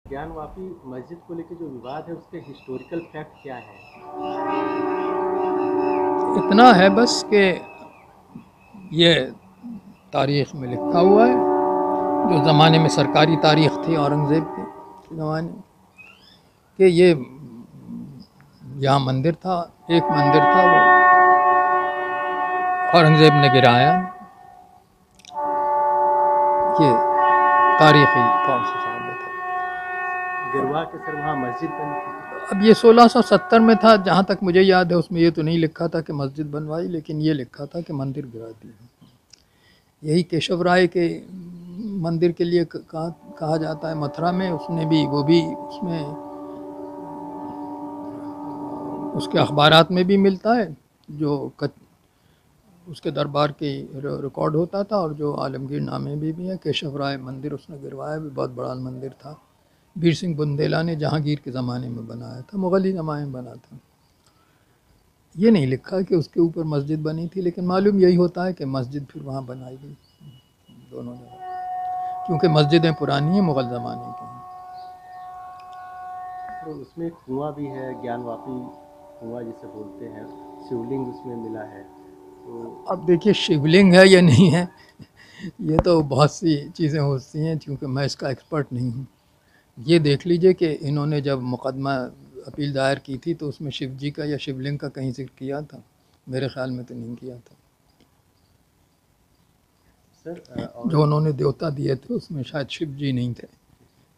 ज्ञानवापी मस्जिद को लेकर जो विवाद है उसके हिस्टोरिकल फैक्ट क्या है? इतना है बस कि ये तारीख़ में लिखा हुआ है, जो ज़माने में सरकारी तारीख़ थी औरंगज़ेब के ज़माने, कि ये यहाँ मंदिर था, एक मंदिर था, वो औरंगज़ेब ने गिराया। ये तारीख़ी तौर से साबित है। गिरवा के सर वहाँ मस्जिद बनी थी। अब ये 1670 में था, जहाँ तक मुझे याद है। उसमें ये तो नहीं लिखा था कि मस्जिद बनवाई, लेकिन ये लिखा था कि मंदिर गिरा दी। यही केशव राय के मंदिर के लिए कहा जाता है मथुरा में। उसने भी वो भी उसमें उसके अखबारात में भी मिलता है, जो उसके दरबार की रिकॉर्ड होता था, और जो आलमगीर नामे भी है। केशव राय मंदिर उसने गिरवाया, भी बहुत बड़ा मंदिर था। वीर सिंह बुंदेला ने जहांगीर के ज़माने में बनाया था, मुग़ली ज़माने में बना था। ये नहीं लिखा कि उसके ऊपर मस्जिद बनी थी, लेकिन मालूम यही होता है कि मस्जिद फिर वहाँ बनाई गई दोनों जगह, क्योंकि मस्जिदें पुरानी हैं, मुग़ल ज़माने की हैं। तो उसमें कुआं भी है, ज्ञानवापी कुआं जिसे बोलते हैं, शिवलिंग उसमें मिला है। तो अब देखिए, शिवलिंग है या नहीं है, ये तो बहुत सी चीज़ें होती हैं, क्योंकि मैं इसका एक्सपर्ट नहीं हूँ। ये देख लीजिए कि इन्होंने जब मुकदमा अपील दायर की थी, तो उसमें शिव जी का या शिवलिंग का कहीं जिक्र किया था? मेरे ख्याल में तो नहीं किया था। सर जो उन्होंने देवता दिए थे उसमें शायद शिव जी नहीं थे।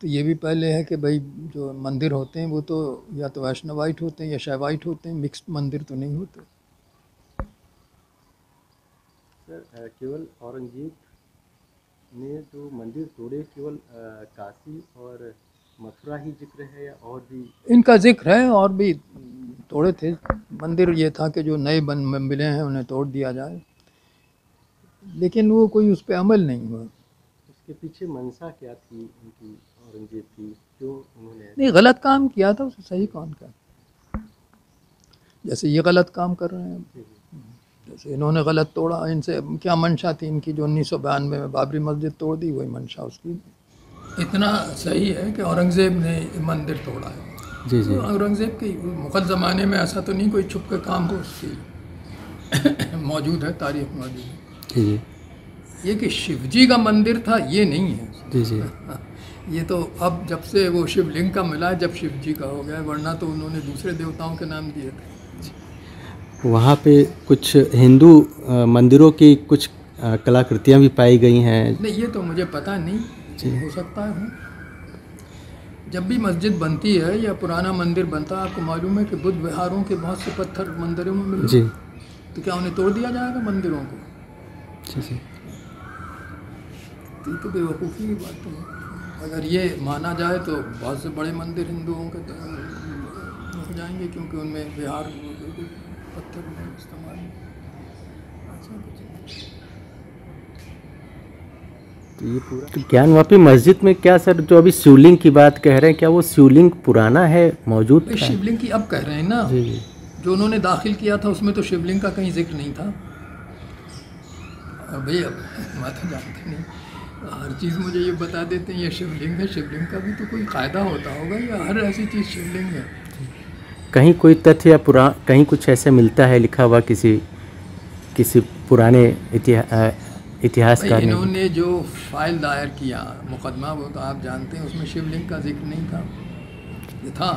तो ये भी पहले है कि भाई, जो मंदिर होते हैं वो तो या तो वैष्णवाइट होते हैं या शैवाइट होते हैं, मिक्स्ड मंदिर तो नहीं होते। सर केवल औरंगजेब ने जो मंदिर तोड़े, केवल काशी और मथुरा ही जिक्र है या और भी? इनका जिक्र है, और भी तोड़े थे मंदिर। ये था कि जो नए बन मिले हैं उन्हें तोड़ दिया जाए, लेकिन वो कोई उस पर अमल नहीं हुआ। उसके पीछे मंशा क्या थी उनकी, औरंगजेब की, क्यों उन्होंने नहीं, ऐसा? गलत काम किया था, उसे सही कौन कर? जैसे ये गलत काम कर रहे हैं, जी जी। जैसे इन्होंने गलत तोड़ा। इनसे क्या मंशा थी इनकी? जो 1992 में बाबरी मस्जिद तोड़ दी, वही मंशा उसकी। इतना सही है कि औरंगज़ेब ने मंदिर तोड़ा है। जी जी तो औरंगज़ेब के मुग़ल ज़माने में ऐसा तो नहीं कोई छुप के काम हो, उसकी मौजूद है, तारीख मौजूद है। जी जी ये कि शिवजी का मंदिर था, ये नहीं है। जी जी। ये तो अब जब से वो शिवलिंग का मिला है, जब शिवजी का हो गया, वरना तो उन्होंने दूसरे देवताओं के नाम दिए थे। वहाँ पे कुछ हिंदू मंदिरों की कुछ कलाकृतियाँ भी पाई गई हैं। नहीं, ये तो मुझे पता नहीं, जी हो सकता है। जब भी मस्जिद बनती है या पुराना मंदिर बनता है, आपको मालूम है कि बुद्ध विहारों के बहुत से पत्थर मंदिरों में मिले, जी तो क्या उन्हें तोड़ दिया जाएगा मंदिरों को? जी जी। तो ये तो बेवकूफ़ी की बात है। अगर ये माना जाए तो बहुत से बड़े मंदिर हिंदुओं के हो जाएंगे, क्योंकि उनमें विहार पत्थर में इस्तेमाल ऐसा कुछ नहीं। तो ये पूरा तो ज्ञानवापी मस्जिद में क्या सर, जो अभी शिवलिंग की बात कह रहे हैं, क्या वो शिवलिंग पुराना है, मौजूद भाई, था? शिवलिंग की अब कह रहे हैं ना। जी जी जो उन्होंने दाखिल किया था उसमें तो शिवलिंग का कहीं जिक्र नहीं था। और भाई, अब मैं तो जानते नहीं, हर चीज़ मुझे ये बता देते हैं ये शिवलिंग है। शिवलिंग का भी तो कोई कायदा होता होगा, या हर ऐसी चीज़ शिवलिंग है? कहीं कोई तथ्य या कहीं कुछ ऐसे मिलता है लिखा हुआ किसी किसी पुराने भाई, इतिहासकार ने? इन्होंने जो फाइल दायर किया मुकदमा, वो तो आप जानते हैं, उसमें शिवलिंग का जिक्र नहीं था। ये था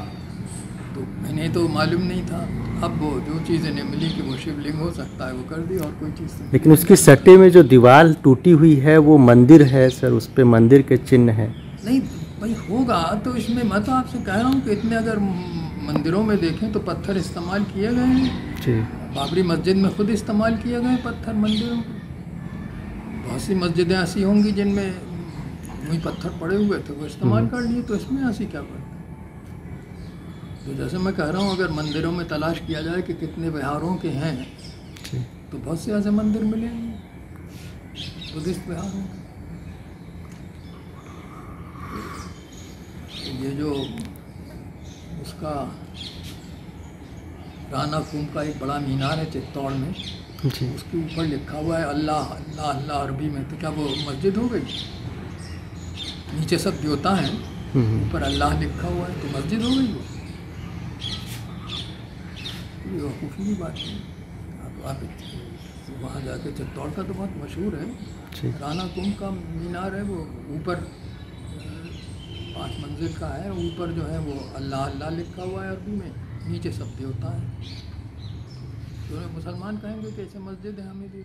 तो इन्हें तो मालूम नहीं था। अब वो जो चीज़ इन्हें मिली कि वो शिवलिंग हो सकता है, वो कर दी, और कोई चीज़ तो लेकिन उसकी सटे में जो दीवार टूटी हुई है वो मंदिर है सर, उस पे मंदिर के चिन्ह है। नहीं। भाई, होगा तो इसमें, मैं तो आपसे कह रहा हूँ कि इतने अगर मंदिरों में देखें तो पत्थर इस्तेमाल किए गए हैं। जी बाबरी मस्जिद में खुद इस्तेमाल किए गए पत्थर मंदिरों में। बहुत सी मस्जिदें ऐसी होंगी जिनमें वही पत्थर पड़े हुए थे, वो इस्तेमाल कर लिए, तो इसमें ऐसी क्या बात है? तो जैसे मैं कह रहा हूँ, अगर मंदिरों में तलाश किया जाए कि कितने विहारों के हैं, जी तो बहुत से ऐसे मंदिर मिलेंगे बुद्धिस्ट विहारों के। तो ये जो उसका राना कुंभ का एक बड़ा मीनार है चित्तौड़ में, जी उसके ऊपर लिखा हुआ है अल्लाह अल्लाह अल्लाह अरबी में, तो क्या वो मस्जिद हो गई? नीचे सब देवता हैं, ऊपर अल्लाह लिखा हुआ है, तो मस्जिद हो गई वो। ये वकूफ़ी की बात है। आप वहाँ जाके चित्तौड़ का तो बहुत मशहूर है, राना कुंभ का मीनार है, वो ऊपर 5 मंजिल का है, ऊपर जो है वो अल्लाह अल्लाह लिखा हुआ है अरबी में, नीचे सब देवता है। तो मुसलमान कहेंगे कि ऐसे मस्जिद है, हमें भी